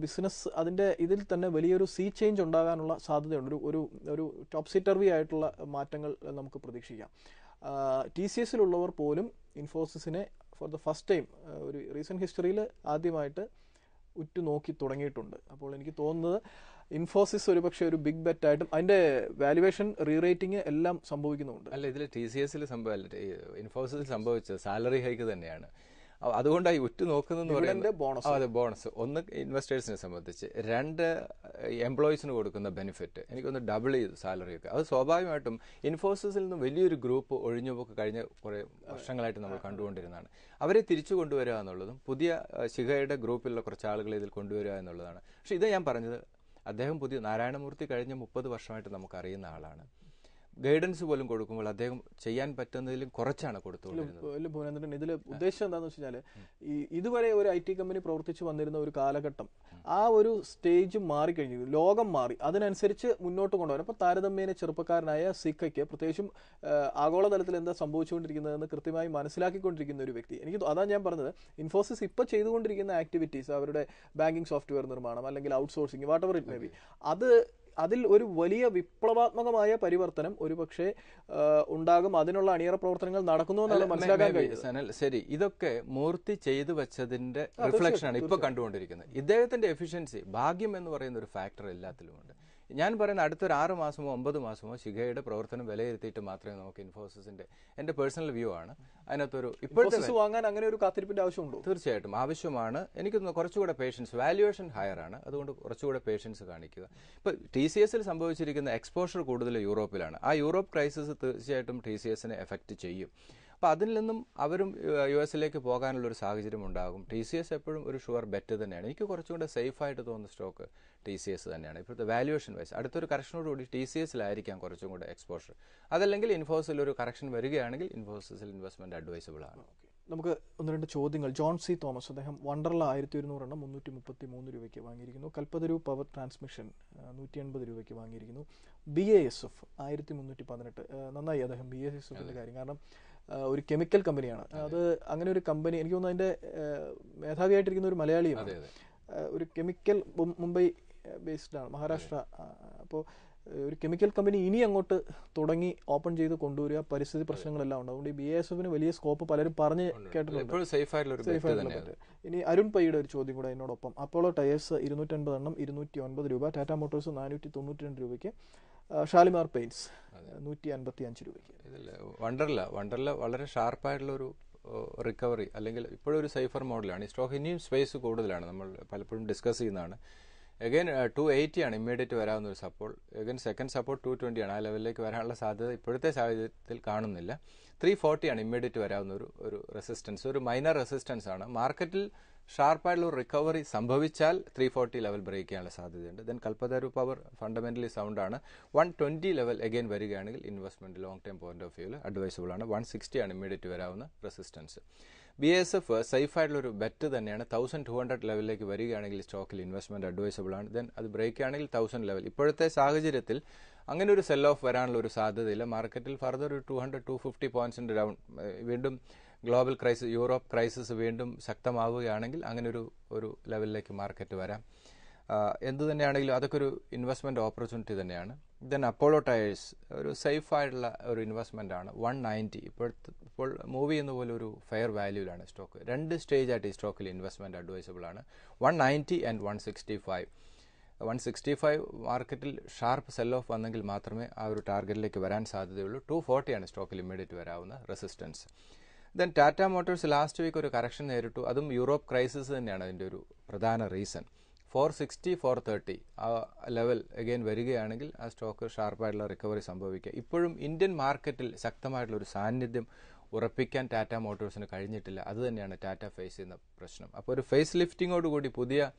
ബിസിനസ് അതിൻ്റെ ഇതിൽ തന്നെ വലിയൊരു ചേഞ്ച് ഉണ്ടാകാനുള്ള സാധ്യതയുണ്ട്. ഒരു ടോപ്സി ടർവി ആയിട്ടുള്ള മാറ്റങ്ങൾ നമുക്ക് പ്രതീക്ഷിക്കാം. TCSലുള്ളവർ പോലും ഇൻഫോസിസിനെ ഫോർ ദ ഫസ്റ്റ് ടൈം ഒരു റീസെൻറ്റ് ഹിസ്റ്ററിയിൽ ആദ്യമായിട്ട് ഉറ്റുനോക്കി തുടങ്ങിയിട്ടുണ്ട്. അപ്പോൾ എനിക്ക് തോന്നുന്നത് ഇൻഫോസിസ് ഒരുപക്ഷെ ഒരു ബിഗ് ബെറ്റ് ആയിട്ടും അതിന്റെ വാല്യുവേഷൻ റീറേറ്റിംഗ് എല്ലാം സംഭവിക്കുന്നുണ്ട്. അല്ല, ഇതിൽ TCSൽ ഇൻഫോസിസിൽ സംഭവിച്ചത് സാലറി ഹൈക്ക് തന്നെയാണ്. അതുകൊണ്ടായി ഉറ്റുനോക്കുന്നതെന്ന് പറയുന്നത് അതെ, ബോണസ്. ഒന്ന് ഇൻവെസ്റ്റേഴ്സിനെ സംബന്ധിച്ച്, രണ്ട് എംപ്ലോയീസിന് കൊടുക്കുന്ന ബെനിഫിറ്റ് എനിക്കൊന്ന് ഡബിൾ ചെയ്തു സാലറിയൊക്കെ. അത് സ്വാഭാവികമായിട്ടും ഇൻഫോസിസിൽ നിന്നും വലിയൊരു ഗ്രൂപ്പ് ഒഴിഞ്ഞുപോക്ക് കഴിഞ്ഞ കുറേ വർഷങ്ങളായിട്ട് നമ്മൾ കണ്ടുകൊണ്ടിരുന്നതാണ്. അവരെ തിരിച്ചു കൊണ്ടുവരിക എന്നുള്ളതും പുതിയ ശിഖയുടെ ഗ്രൂപ്പിലുള്ള കുറച്ച് ആളുകളെ ഇതിൽ കൊണ്ടുവരിക എന്നുള്ളതാണ്. പക്ഷെ ഇത് ഞാൻ പറഞ്ഞത്, അദ്ദേഹം പുതിയ നാരായണമൂർത്തി കഴിഞ്ഞ 30 വർഷമായിട്ട് നമുക്കറിയുന്ന ആളാണ്. ഗൈഡൻസ് പോലും കൊടുക്കുമ്പോൾ അദ്ദേഹം ചെയ്യാൻ പറ്റുന്നതിലും കുറച്ചാണ് കൊടുത്തുകൊണ്ടിരുന്നത്. ഇതിൽ ഉദ്ദേശം എന്താണെന്ന് വെച്ച് കഴിഞ്ഞാൽ ഇതുവരെ ഒരു IT കമ്പനി പ്രവർത്തിച്ചു വന്നിരുന്ന ഒരു കാലഘട്ടം ആ ഒരു സ്റ്റേജ് മാറിക്കഴിഞ്ഞു, ലോകം മാറി, അതിനനുസരിച്ച് മുന്നോട്ട് കൊണ്ടുപോകാൻ. അപ്പോൾ താരതമ്യേന ചെറുപ്പക്കാരനായ സിക്കയ്ക്ക് പ്രത്യേകിച്ചും ആഗോളതലത്തിൽ എന്താ സംഭവിച്ചുകൊണ്ടിരിക്കുന്നതെന്ന് കൃത്യമായി മനസ്സിലാക്കിക്കൊണ്ടിരിക്കുന്ന ഒരു വ്യക്തി. അതാണ് ഞാൻ പറഞ്ഞത്, ഇൻഫോസിസ് ഇപ്പോൾ ചെയ്തുകൊണ്ടിരിക്കുന്ന ആക്ടിവിറ്റീസ്, അവരുടെ ബാങ്കിങ് സോഫ്റ്റ്വെയർ നിർമ്മാണം അല്ലെങ്കിൽ outsourcing, what ever it may be, അതിൽ ഒരു വലിയ വിപ്ലവാത്മകമായ പരിവർത്തനം ഒരുപക്ഷെ ഉണ്ടാകും. അതിനുള്ള അണിയറ പ്രവർത്തനങ്ങൾ നടക്കുന്നു എന്നാണ് മനസ്സിലാക്കാൻ കഴിയുന്നത്. ശരി, ഇതൊക്കെ മൂർത്തി ചെയ്തു വെച്ചതിന്റെ റിഫ്ലക്ഷനാണ് ഇപ്പൊ കണ്ടുകൊണ്ടിരിക്കുന്നത്. ഇദ്ദേഹത്തിന്റെ എഫിഷ്യൻസി, ഭാഗ്യം എന്ന് പറയുന്ന ഒരു ഫാക്ടർ എല്ലാത്തിലുമുണ്ട്. ഞാൻ പറയുന്ന അടുത്തൊരു 6 മാസമോ 9 മാസമോ ശിഖയുടെ പ്രവർത്തനം വിലയിരുത്തിയിട്ട് മാത്രമേ നമുക്ക് ഇൻഫോസിസിന്റെ, എന്റെ പേഴ്സണൽ വ്യൂ ആണ്, അതിനകത്തൊരു ഇപ്പോഴത്തെ വാങ്ങാൻ അങ്ങനെ ഒരു കാത്തിരിപ്പിന്റെ ആവശ്യമുണ്ടോ? തീർച്ചയായിട്ടും ആവശ്യമാണ്. എനിക്ക് തോന്നുന്നു കുറച്ചുകൂടെ പേഷ്യൻസ്, വാല്യുവേഷൻ ഹയർ ആണ്, അതുകൊണ്ട് കുറച്ചുകൂടെ പേഷ്യൻസ് കാണിക്കുക. ഇപ്പൊ TCSൽ സംഭവിച്ചിരിക്കുന്ന എക്സ്പോഷർ കൂടുതൽ യൂറോപ്പിലാണ്. ആ യൂറോപ്പ് ക്രൈസിസ് തീർച്ചയായിട്ടും TCSനെ എഫക്ട് ചെയ്യും. അപ്പോൾ അതിൽ നിന്നും അവരും US പോകാനുള്ളൊരു സാഹചര്യം ഉണ്ടാകും. TCS എപ്പോഴും ഒരു ഷുവർ ബെറ്റ് തന്നെയാണ്. എനിക്ക് കുറച്ചുകൂടെ സേഫായിട്ട് തോന്നുന്ന സ്റ്റോക്ക് TCS തന്നെയാണ്. ഇപ്പോഴത്തെ വാല്യുവേഷൻ വൈസ് അടുത്തൊരു കറക്ഷനോടുകൂടി TCSലായിരിക്കാം കുറച്ചും കൂടെ എക്സ്പോഷർ. അതല്ലെങ്കിൽ ഇൻഫോസിൽ ഒരു കറക്ഷൻ വരികയാണെങ്കിൽ ഇൻഫോസിസിൽ ഇൻവെസ്റ്റ്മെന്റ് അഡ്വൈസബിൾ ആണ്. നമുക്ക് 1-2 ചോദ്യങ്ങൾ. John C. തോമസ്, അദ്ദേഹം വണ്ടർല 1200 എണ്ണം 333 രൂപയ്ക്ക് വാങ്ങിയിരിക്കുന്നു. കൽപ്പതരു പവർ ട്രാൻസ്മിഷൻ 180 രൂപയ്ക്ക് വാങ്ങിയിരിക്കുന്നു. BASF 1318. നന്നായി അദ്ദേഹം BASFന്റെ കാര്യം, കാരണം ഒരു കെമിക്കൽ കമ്പനിയാണ് അത്. അങ്ങനെ ഒരു കമ്പനി, എനിക്ക് തോന്നുന്നു അതിന്റെ മേധാവിയായിട്ടിരിക്കുന്ന ഒരു മലയാളിയാണ്. ഒരു കെമിക്കൽ, മുംബൈ ബേസ്ഡ് ആണ്, മഹാരാഷ്ട്ര. അപ്പോൾ ഒരു കെമിക്കൽ കമ്പനി ഇനി അങ്ങോട്ട് തുടങ്ങി ഓപ്പൺ ചെയ്ത് കൊണ്ടുവരിക, പരിസ്ഥിതി പ്രശ്നങ്ങളെല്ലാം ഉണ്ട്. അതുകൊണ്ട് ഈ BASFന് വലിയ സ്കോപ്പ് പലരും പറഞ്ഞ് കേട്ടിട്ടുണ്ട്. ഇനി അരുൺ പയ്യുടെ ഒരു ചോദ്യം കൂടെ അതിനോടൊപ്പം. അപ്പോളോ ടയേഴ്സ് 250 എണ്ണം 209 രൂപ. ടാറ്റ മോട്ടോഴ്സ് 492 രൂപയ്ക്ക്. ഷാലിമാർ പെയിന്റ്സ് 155 രൂപയ്ക്ക്. വണ്ടർല വളരെ ഷാർപ്പായിട്ടുള്ള ഒരു റിക്കവറി, അല്ലെങ്കിൽ ഇപ്പോഴും ഒരു സേഫർ മോഡലാണ്. ഈ സ്റ്റോക്ക് ഇനിയും സ്പേസ് കൂടുതലാണ്, നമ്മൾ പലപ്പോഴും ഡിസ്കസ് ചെയ്യുന്നതാണ്. അഗൈൻ 280 ആണ് ഇമ്മീഡിയറ്റ് വരാവുന്ന ഒരു സപ്പോർട്ട്. അഗൈൻ സെക്കൻഡ് സപ്പോർട്ട് 220 ആണ്. ആ ലെവലിലേക്ക് വരാനുള്ള സാധ്യത ഇപ്പോഴത്തെ സാഹചര്യത്തിൽ കാണുന്നില്ല. 340 ആണ് ഇമ്മീഡിയറ്റ് വരാവുന്ന ഒരു റെസിസ്റ്റൻസ്, ഒരു മൈനർ റെസിസ്റ്റൻസ് ആണ്. മാർക്കറ്റിൽ ഷാർപ്പായിട്ടുള്ള ഒരു റിക്കവറി സംഭവിച്ചാൽ 340 ലെവൽ ബ്രേക്ക് ചെയ്യാനുള്ള സാധ്യതയുണ്ട്. ദെൻ കൽപ്പതരു പവർ ഫണ്ടമെന്റലി സൗണ്ട് ആണ്. 120 ലെവൽ അഗൈൻ വരികയാണെങ്കിൽ investment long time point of വ്യൂവിൽ അഡ്വൈസബിൾ ആണ്. 160 ആണ് ഇമ്മീഡിയറ്റ് വരാവുന്ന റെസിസ്റ്റൻസ്. BASF സേഫായിട്ടുള്ള ഒരു ബെറ്റ് തന്നെയാണ്. 1200 ലെവലിലേക്ക് വരികയാണെങ്കിൽ സ്റ്റോക്കിൽ ഇൻവെസ്റ്റ്മെന്റ് അഡ്വൈസബിൾ ആണ്. ദെൻ അത് ബ്രേക്ക് ആണെങ്കിൽ 1000 ലെവൽ. ഇപ്പോഴത്തെ സാഹചര്യത്തിൽ അങ്ങനെ ഒരു സെൽ ഓഫ് വരാനുള്ള ഒരു സാധ്യതയില്ല. മാർക്കറ്റിൽ ഫർദർ ഒരു 200-250 പോയിന്റ്സിന്റെ ഡൗൺ, വീണ്ടും ഗ്ലോബൽ ക്രൈസിസ്, യൂറോപ്പ് ക്രൈസിസ് വീണ്ടും ശക്തമാവുകയാണെങ്കിൽ അങ്ങനെ ഒരു ലെവലിലേക്ക് മാർക്കറ്റ് വരാം. എന്തു തന്നെയാണെങ്കിലും അതൊക്കെ ഒരു ഇൻവെസ്റ്റ്മെന്റ് ഓപ്പർച്യൂണിറ്റി തന്നെയാണ്. ദെൻ അപ്പോളോ ടയേഴ്സ് ഒരു സേഫായിട്ടുള്ള ഒരു ഇൻവെസ്റ്റ്മെന്റ് ആണ്. 190 ഇപ്പോൾ മൂവ് ചെയ്യുന്ന പോലെ ഒരു ഫെയർ വാല്യൂലാണ് സ്റ്റോക്ക്. 2 സ്റ്റേജായിട്ട് ഈ സ്റ്റോക്കിൽ ഇൻവെസ്റ്റ്മെന്റ് അഡ്വൈസബിൾ ആണ്. 190 ആൻഡ് 165. 165 മാർക്കറ്റിൽ ഷാർപ്പ് സെൽ ഓഫ് വന്നെങ്കിൽ മാത്രമേ ആ ഒരു ടാർഗറ്റിലേക്ക് വരാൻ സാധ്യതയുള്ളൂ. 240 ആണ് സ്റ്റോക്കിൽ ഇമ്മീഡിയറ്റ് വരാവുന്ന resistance. Then Tata Motors last week ഒരു കറക്ഷൻ നേരിട്ടു. അതും യൂറോപ്പ് ക്രൈസിസ് തന്നെയാണ് അതിൻ്റെ ഒരു പ്രധാന റീസൺ. 460, 430 ആ ലെവൽ അഗെയിൻ വരികയാണെങ്കിൽ ആ സ്റ്റോക്ക് ഷാർപ്പായിട്ടുള്ള റിക്കവറി സംഭവിക്കുക. ഇപ്പോഴും ഇന്ത്യൻ മാർക്കറ്റിൽ ശക്തമായിട്ടുള്ള ഒരു സാന്നിധ്യം ഉറപ്പിക്കാൻ ടാറ്റ മോട്ടോഴ്സിന് കഴിഞ്ഞിട്ടില്ല. അത് തന്നെയാണ് ടാറ്റ ഫേസ് ചെയ്യുന്ന പ്രശ്നം. അപ്പോൾ ഒരു ഫേസ് ലിഫ്റ്റിങ്ങോടുകൂടി പുതിയ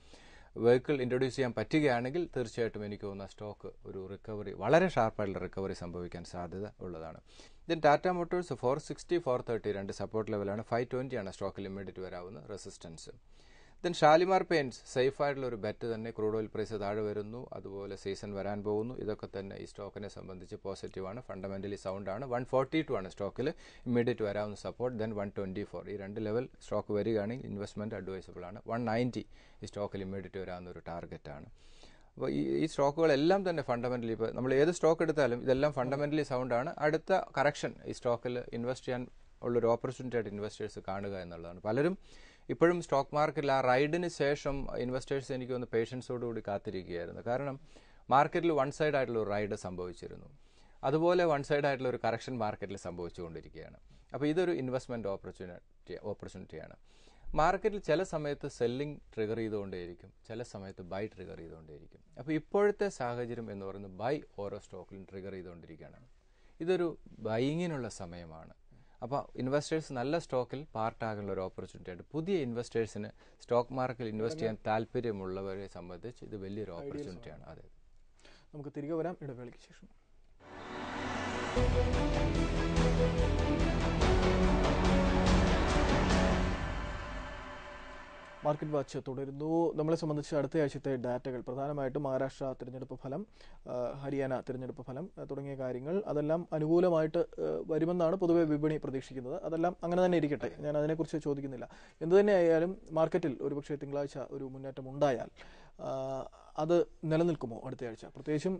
വെഹിക്കിൾ ഇൻട്രൊഡ്യൂസ് ചെയ്യാൻ പറ്റുകയാണെങ്കിൽ തീർച്ചയായിട്ടും എനിക്ക് തോന്നുന്ന സ്റ്റോക്ക് ഒരു റിക്കവറി, വളരെ ഷാർപ്പായിട്ടുള്ള റിക്കവറി സംഭവിക്കാൻ സാധ്യത ഉള്ളതാണ്. ദെൻ ടാറ്റ മോട്ടോഴ്സ് 460, 430 രണ്ട് സപ്പോർട്ട് ലെവലാണ്. 520 ആണ് സ്റ്റോക്കിൽ ഇമ്മീഡിയറ്റ് വരാവുന്ന resistance. Then Shalimar paints safe ആയിട്ടുള്ള ഒരു ബെറ്റ് തന്നെ. ക്രൂഡ് ഓയിൽ പ്രൈസ് താഴെ വരുന്നു, അതുപോലെ സീസൺ വരാൻ പോകുന്നു. ഇതൊക്കെ തന്നെ ഈ സ്റ്റോക്കിനെ സംബന്ധിച്ച് പോസിറ്റീവാണ്, ഫണ്ടമെന്റലി സൗണ്ട് ആണ്. 142 ആണ് സ്റ്റോക്കിൽ ഇമ്മീഡിയറ്റ് വരാവുന്ന സപ്പോർട്ട്. ദെൻ 124 ഈ രണ്ട് ലെവൽ സ്റ്റോക്ക് വരികയാണെങ്കിൽ ഇൻവെസ്റ്റ്മെന്റ് അഡ്വൈസബിൾ ആണ്. 190 ഈ സ്റ്റോക്കിൽ ഇമ്മീഡിയറ്റ് വരാവുന്ന ഒരു ടാർഗറ്റാണ്. അപ്പോൾ ഈ സ്റ്റോക്കുകളെല്ലാം തന്നെ ഫണ്ടമെന്റലി, ഇപ്പോൾ നമ്മൾ ഏത് സ്റ്റോക്ക് എടുത്താലും ഇതെല്ലാം ഫണ്ടമെന്റലി സൗണ്ടാണ്. അടുത്ത കറക്ഷൻ ഈ സ്റ്റോക്കിൽ ഇൻവെസ്റ്റ് ചെയ്യാൻ ഉള്ളൊരു ഓപ്പർച്യൂണിറ്റി ആയിട്ട് ഇൻവെസ്റ്റേഴ്സ് കാണുക എന്നുള്ളതാണ്. പലരും ഇപ്പോഴും സ്റ്റോക്ക് മാർക്കറ്റിൽ ആ റൈഡിന് ശേഷം ഇൻവെസ്റ്റേഴ്സ് എനിക്ക് തോന്നുന്നു പേഷ്യൻസോടുകൂടി കാത്തിരിക്കുകയായിരുന്നു. കാരണം മാർക്കറ്റിൽ വൺ സൈഡ് ആയിട്ടുള്ള ഒരു റൈഡ് സംഭവിച്ചിരുന്നു, അതുപോലെ വൺ സൈഡ് ആയിട്ടുള്ള ഒരു കറക്ഷൻ മാർക്കറ്റിൽ സംഭവിച്ചുകൊണ്ടിരിക്കുകയാണ്. അപ്പോൾ ഇതൊരു ഇൻവെസ്റ്റ്മെന്റ് ഓപ്പർച്യൂണിറ്റിയാണ്. മാർക്കറ്റിൽ ചില സമയത്ത് സെല്ലിംഗ് ട്രിഗർ ചെയ്തുകൊണ്ടേയിരിക്കും, ചില സമയത്ത് ബൈ ട്രിഗർ ചെയ്തുകൊണ്ടേയിരിക്കും. അപ്പോൾ ഇപ്പോഴത്തെ സാഹചര്യം എന്ന് പറയുന്നത് ബൈ ഓരോ സ്റ്റോക്കിലും ട്രിഗർ ചെയ്തുകൊണ്ടിരിക്കുകയാണ്. ഇതൊരു ബൈയിങ്ങിനുള്ള സമയമാണ്. അപ്പോൾ ഇൻവെസ്റ്റേഴ്സ് നല്ല സ്റ്റോക്കിൽ പാർട്ടാകാനുള്ള ഒരു ഓപ്പർച്യൂണിറ്റി ആയിട്ട് പുതിയ ഇൻവെസ്റ്റേഴ്സിന് സ്റ്റോക്ക് മാർക്കറ്റിൽ ഇൻവെസ്റ്റ് ചെയ്യാൻ താല്പര്യമുള്ളവരെ സംബന്ധിച്ച് ഇത് വലിയൊരു ഓപ്പർച്യൂണിറ്റിയാണ്. അതെ, നമുക്ക് തിരികെ വരാം ഇടവേളയ്ക്ക് ശേഷം. മാർക്കറ്റ് വാച്ച് തുടരുന്നു. നമ്മളെ സംബന്ധിച്ച് അടുത്ത ആഴ്ചത്തെ ഡാറ്റകൾ പ്രധാനമായിട്ടും മഹാരാഷ്ട്ര തിരഞ്ഞെടുപ്പ് ഫലം, ഹരിയാന തിരഞ്ഞെടുപ്പ് ഫലം തുടങ്ങിയ കാര്യങ്ങൾ അതെല്ലാം അനുകൂലമായിട്ട് വരുമെന്നാണ് പൊതുവെ വിപണി പ്രതീക്ഷിക്കുന്നത്. അതെല്ലാം അങ്ങനെ തന്നെ ഇരിക്കട്ടെ, ഞാൻ അതിനെക്കുറിച്ച് ചോദിക്കുന്നില്ല. എന്തുതന്നെയായാലും മാർക്കറ്റിൽ ഒരുപക്ഷെ തിങ്കളാഴ്ച ഒരു മുന്നേറ്റം ഉണ്ടായാൽ അത് നിലനിൽക്കുമോ അടുത്ത ആഴ്ച? പ്രത്യേകിച്ചും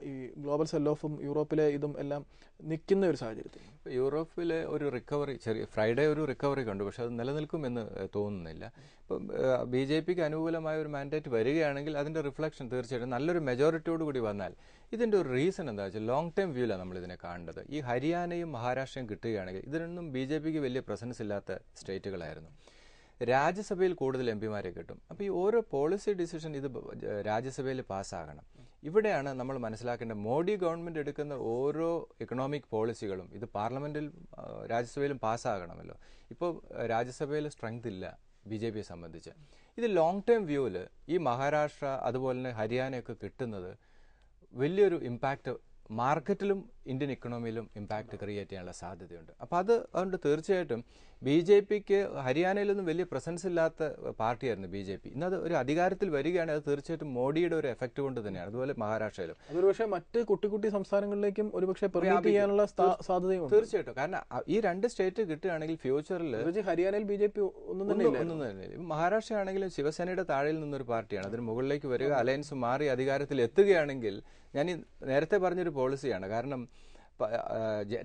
ഈ ഗ്ലോബൽ സെൽ ഓഫും യൂറോപ്പിലെ ഇതും എല്ലാം നിൽക്കുന്ന ഒരു സാഹചര്യത്തിൽ യൂറോപ്പിലെ ഒരു റിക്കവറി, ഫ്രൈഡേ ഒരു റിക്കവറി കണ്ടു, പക്ഷെ അത് നിലനിൽക്കുമെന്ന് തോന്നുന്നില്ല. ഇപ്പം BJPക്ക് അനുകൂലമായ ഒരു മാൻഡേറ്റ് വരികയാണെങ്കിൽ അതിന്റെ റിഫ്ലക്ഷൻ തീർച്ചയായിട്ടും നല്ലൊരു മെജോറിറ്റിയോട് കൂടി വന്നാൽ ഇതിന്റെ ഒരു റീസൺ എന്താ വെച്ചാൽ ലോങ് ടൈം വ്യൂലാണ് നമ്മൾ ഇതിനെ കാണേണ്ടത്. ഈ ഹരിയാനയും മഹാരാഷ്ട്രയും കിട്ടുകയാണെങ്കിൽ ഇതിനൊന്നും BJPക്ക് വലിയ പ്രസൻസ് ഇല്ലാത്ത സ്റ്റേറ്റുകളായിരുന്നു. രാജ്യസഭയിൽ കൂടുതൽ MP-മാരെ കിട്ടും. അപ്പോൾ ഈ ഓരോ പോളിസി ഡിസിഷൻ ഇത് രാജ്യസഭയിൽ പാസ്സാകണം. ഇവിടെയാണ് നമ്മൾ മനസ്സിലാക്കേണ്ട മോഡി ഗവൺമെന്റ് എടുക്കുന്ന ഓരോ എക്കണോമിക് പോളിസികളും ഇത് പാർലമെന്റിൽ രാജ്യസഭയിലും പാസ്സാകണമല്ലോ. ഇപ്പോൾ രാജ്യസഭയിൽ സ്ട്രെങ്ത് ഇല്ല BJPയെ സംബന്ധിച്ച്. ഇത് ലോങ് ടൈം വ്യൂവിൽ ഈ മഹാരാഷ്ട്ര അതുപോലെ തന്നെ ഹരിയാനയൊക്കെ കിട്ടുന്നത് വലിയൊരു ഇമ്പാക്റ്റ് മാർക്കറ്റിലും ഇന്ത്യൻ ഇക്കണോമിയിലും ഇമ്പാക്റ്റ് ക്രിയേറ്റ് ചെയ്യാനുള്ള സാധ്യതയുണ്ട്. അപ്പോൾ അതുകൊണ്ട് തീർച്ചയായിട്ടും BJPക്ക് ഹരിയാനയിലൊന്നും വലിയ പ്രസൻസ് ഇല്ലാത്ത പാർട്ടിയായിരുന്നു BJP. ഇന്നത് ഒരു അധികാരത്തിൽ വരികയാണെങ്കിൽ അത് തീർച്ചയായിട്ടും മോഡിയുടെ ഒരു എഫക്ട് കൊണ്ട് തന്നെയാണ്. അതുപോലെ മഹാരാഷ്ട്രയിലും അതൊരു പക്ഷേ മറ്റ് കുട്ടി സംസ്ഥാനങ്ങളിലേക്കും ഒരു പക്ഷേ പെർമിറ്റ് ചെയ്യാനുള്ള സാധ്യതയുണ്ട് തീർച്ചയായിട്ടും. കാരണം ഈ രണ്ട് സ്റ്റേറ്റ് കിട്ടുകയാണെങ്കിൽ ഫ്യൂച്ചറിൽ ഹരിയാനയിൽ BJP ഒന്നും തന്നെ മഹാരാഷ്ട്ര ആണെങ്കിലും ശിവസേനയുടെ താഴെയിൽ നിന്നൊരു പാർട്ടിയാണ്. അതിന് മുകളിലേക്ക് വരിക, അലയൻസ് മാറി അധികാരത്തിൽ എത്തുകയാണെങ്കിൽ ഞാൻ നേരത്തെ പറഞ്ഞൊരു പോളിസിയാണ്. കാരണം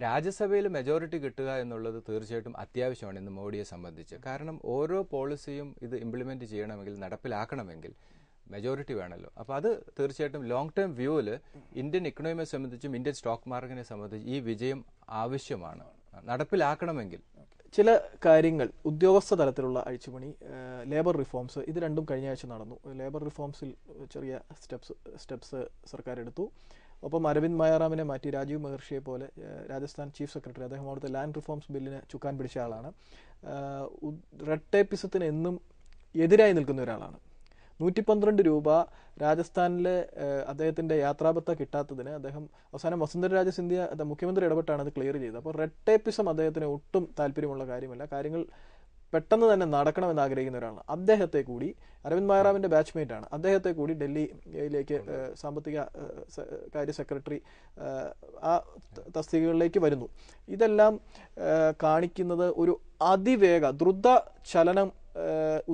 രാജ്യസഭയിൽ മെജോറിറ്റി കിട്ടുക എന്നുള്ളത് തീർച്ചയായിട്ടും അത്യാവശ്യമാണ് ഇന്ന് മോഡിയെ സംബന്ധിച്ച്. കാരണം ഓരോ പോളിസിയും ഇത് ഇംപ്ലിമെന്റ് ചെയ്യണമെങ്കിൽ, നടപ്പിലാക്കണമെങ്കിൽ മെജോറിറ്റി വേണമല്ലോ. അപ്പോൾ അത് തീർച്ചയായിട്ടും ലോങ് ടേം വ്യൂവിൽ ഇന്ത്യൻ ഇക്കണോമിയെ സംബന്ധിച്ചും ഇന്ത്യൻ സ്റ്റോക്ക് മാർക്കറ്റിനെ സംബന്ധിച്ച് ഈ വിജയം ആവശ്യമാണ് നടപ്പിലാക്കണമെങ്കിൽ. ചില കാര്യങ്ങൾ ഉദ്യോഗസ്ഥ തലത്തിലുള്ള അഴിച്ചുപണി, ലേബർ റിഫോംസ്, ഇത് രണ്ടും കഴിഞ്ഞ ആഴ്ച നടന്നു. ലേബർ റിഫോംസിൽ ചെറിയ സ്റ്റെപ്സ് സർക്കാർ എടുത്തു. ഒപ്പം അരവിന്ദ് മായാറാമിനെ മാറ്റി രാജീവ് മഹർഷിയെ പോലെ രാജസ്ഥാൻ ചീഫ് സെക്രട്ടറി, അദ്ദേഹം അവിടുത്തെ ലാൻഡ് റിഫോംസ് ബില്ലിന് ചുക്കാൻ പിടിച്ച ആളാണ്. റെഡ് ടേപ്പിസത്തിന് എന്നും എതിരായി നിൽക്കുന്ന ഒരാളാണ്. 112 രൂപ രാജസ്ഥാനിലെ അദ്ദേഹത്തിന്റെ യാത്രാബത്ത കിട്ടാത്തതിന് അദ്ദേഹം അവസാനം വസുന്ധരരാജ സിന്ധ്യ മുഖ്യമന്ത്രി ഇടപെട്ടാണ് അത് ക്ലിയർ ചെയ്തത്. അപ്പോൾ റെഡ് ടേപ്പിസം അദ്ദേഹത്തിന് ഒട്ടും താല്പര്യമുള്ള കാര്യമല്ല. കാര്യങ്ങൾ പെട്ടെന്ന് തന്നെ നടക്കണമെന്ന് ആഗ്രഹിക്കുന്ന ഒരാളാണ്. അദ്ദേഹത്തെ കൂടി, അരവിന്ദ് മായാറാമിന്റെ ബാച്ച്മേറ്റ് ആണ്, അദ്ദേഹത്തെ കൂടി ഡൽഹിയിലേക്ക് സാമ്പത്തിക കാര്യ സെക്രട്ടറി ആ തസ്തികകളിലേക്ക് വരുന്നു. ഇതെല്ലാം കാണിക്കുന്നത് ഒരു ദ്രുത ചലനം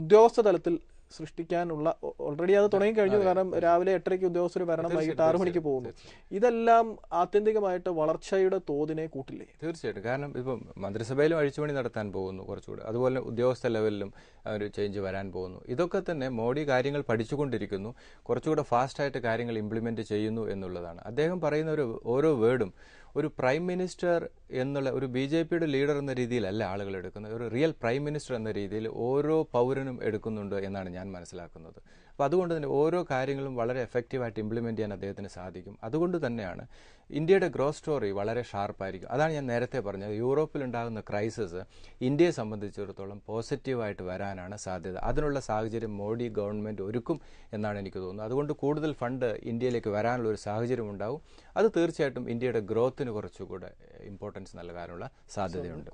ഉദ്യോഗസ്ഥ തലത്തിൽ സൃഷ്ടിക്കാനുള്ള, ഓൾറെഡി അത് തുടങ്ങിക്കഴിഞ്ഞു. കാരണം രാവിലെ 8:30 ഉദ്യോഗസ്ഥർ വരണം, വൈകിട്ട് 6 മണിക്ക് പോകുന്നു. ഇതെല്ലാം ആത്യന്തികമായിട്ട് വളർച്ചയുടെ തോതിനെ കൂട്ടില്ലേ? തീർച്ചയായിട്ടും. കാരണം ഇപ്പം മന്ത്രിസഭയിലും അഴിച്ചുപണി നടത്താൻ പോകുന്നു കുറച്ചുകൂടെ, അതുപോലെ ഉദ്യോഗസ്ഥ ലെവലിലും ഒരു ചേഞ്ച് വരാൻ പോകുന്നു. ഇതൊക്കെ തന്നെ മോഡി കാര്യങ്ങൾ പഠിച്ചുകൊണ്ടിരിക്കുന്നു, കുറച്ചുകൂടെ ഫാസ്റ്റായിട്ട് കാര്യങ്ങൾ ഇംപ്ലിമെന്റ് ചെയ്യുന്നു എന്നുള്ളതാണ്. അദ്ദേഹം പറയുന്ന ഓരോ വേർഡും ഒരു പ്രൈം മിനിസ്റ്റർ എന്നുള്ള ഒരു BJPയുടെ ലീഡർ എന്ന രീതിയിലല്ല ആളുകൾ എടുക്കുന്നത്. ഒരു റിയൽ പ്രൈം മിനിസ്റ്റർ എന്ന രീതിയിൽ ഓരോ പൗരനും എടുക്കുന്നുണ്ട് എന്നാണ് ഞാൻ മനസ്സിലാക്കുന്നത്. അപ്പോൾ അതുകൊണ്ട് തന്നെ ഓരോ കാര്യങ്ങളും വളരെ എഫക്റ്റീവായിട്ട് ഇംപ്ലിമെൻറ്റ് ചെയ്യാൻ അദ്ദേഹത്തിന് സാധിക്കും. അതുകൊണ്ട് തന്നെയാണ് ഇന്ത്യയുടെ ഗ്രോത്ത് സ്റ്റോറി വളരെ ഷാർപ്പായിരിക്കും. അതാണ് ഞാൻ നേരത്തെ പറഞ്ഞത്, യൂറോപ്പിലുണ്ടാകുന്ന ക്രൈസിസ് ഇന്ത്യയെ സംബന്ധിച്ചിടത്തോളം പോസിറ്റീവായിട്ട് വരാനാണ് സാധ്യത. അതിനുള്ള സാഹചര്യം മോഡി ഗവൺമെൻറ് ഒരുക്കും എന്നാണ് എനിക്ക് തോന്നുന്നത്. അതുകൊണ്ട് കൂടുതൽ ഫണ്ട് ഇന്ത്യയിലേക്ക് വരാനുള്ള ഒരു സാഹചര്യം ഉണ്ടാവും. അത് തീർച്ചയായിട്ടും ഇന്ത്യയുടെ ഗ്രോത്തിന് കുറച്ചുകൂടെ ഇമ്പോർട്ടൻസ് നൽകാനുള്ള സാധ്യതയുണ്ട്.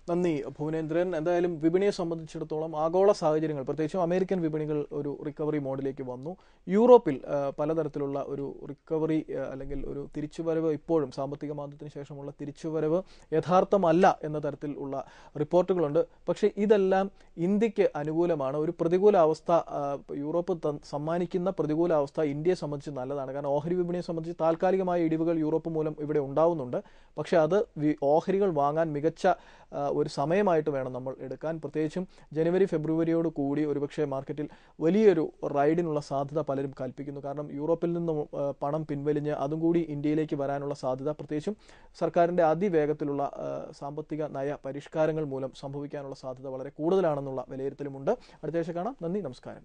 നന്ദി ഭുവനേന്ദ്രൻ. എന്തായാലും വിപണിയെ സംബന്ധിച്ചിടത്തോളം ആഗോള സാഹചര്യങ്ങൾ, പ്രത്യേകിച്ചും അമേരിക്കൻ വിപണികൾ ഒരു റിക്കവറി മോഡിലേക്ക് വന്നു. യൂറോപ്പിൽ പലതരത്തിലുള്ള ഒരു റിക്കവറി അല്ലെങ്കിൽ ഒരു തിരിച്ചുവരവ്, ഇപ്പോഴും സാമ്പത്തിക മാന്ദ്യത്തിന് ശേഷമുള്ള തിരിച്ചുവരവ് യഥാർത്ഥമല്ല എന്ന തരത്തിലുള്ള റിപ്പോർട്ടുകളുണ്ട്. പക്ഷേ ഇതെല്ലാം ഇന്ത്യക്ക് അനുകൂലമാണ്. ഒരു പ്രതികൂല അവസ്ഥ, യൂറോപ്പ് സമ്മാനിക്കുന്ന പ്രതികൂല അവസ്ഥ ഇന്ത്യയെ സംബന്ധിച്ച് നല്ലതാണ്. കാരണം ഓഹരി വിപണിയെ സംബന്ധിച്ച് താൽക്കാലികമായ ഇടിവുകൾ യൂറോപ്പ് മൂലം ഇവിടെ ഉണ്ടാവുന്നുണ്ട്. പക്ഷേ അത് ഓഹരികൾ വാങ്ങാൻ മികച്ച ഒരു സമയമായിട്ട് വേണം നമ്മൾ എടുക്കാൻ. പ്രത്യേകിച്ചും ജനുവരി ഫെബ്രുവരിയോട് കൂടി ഒരുപക്ഷെ മാർക്കറ്റിൽ വലിയൊരു റൈഡിനുള്ള സാധ്യത പലരും കൽപ്പിക്കുന്നു. കാരണം യൂറോപ്പിൽ നിന്നും പണം പിൻവലിഞ്ഞ് അതും കൂടി ഇന്ത്യയിലേക്ക് വരാനുള്ള സാധ്യത, പ്രത്യേകിച്ചും സർക്കാരിൻ്റെ അതിവേഗത്തിലുള്ള സാമ്പത്തിക നയ പരിഷ്കാരങ്ങൾ മൂലം സംഭവിക്കാനുള്ള സാധ്യത വളരെ കൂടുതലാണെന്നുള്ള വിലയിരുത്തലുമുണ്ട്. അടുത്ത ആഴ്ച കാണാം. നന്ദി, നമസ്കാരം.